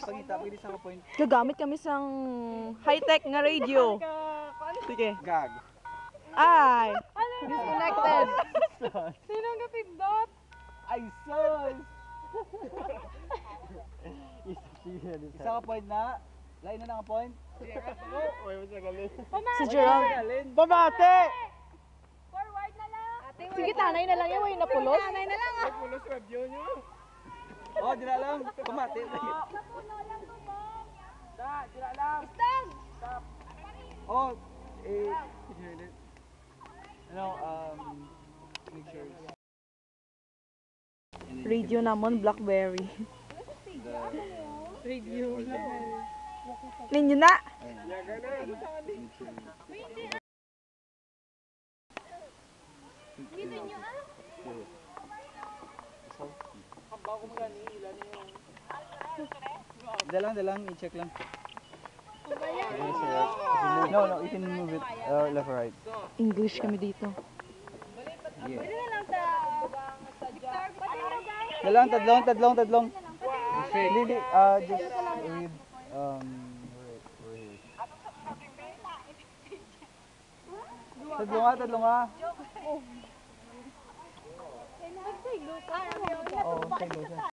Pangita, pwede sa point. Gagamit kami sang high-tech nga radio. Sige. Gag. Ay! Disconnected. Sinong kapindot? Ay, sus! Isa ka point na. Lain na nga point. Si Jerome. Pamate! Forward na lang. Sige, tanay na lang yan. Way napulos. Tanay na lang. Oh, di na lang. Pamate. Napuno lang tubong. Di na lang. Stop. Oh, ano, make sure. Radio namon, Blackberry. Radio. Ninyo na! Dito nyo ah. Dalang, i-check lang. No, you can move it left or right. English kami dito. Yeah. Pwede na lang sa Victor. Pwede na lang guys. Tadlong. Hindi, just read, we're here. Tadlong nga. Nagsaylo ka. Oo, taglo siya.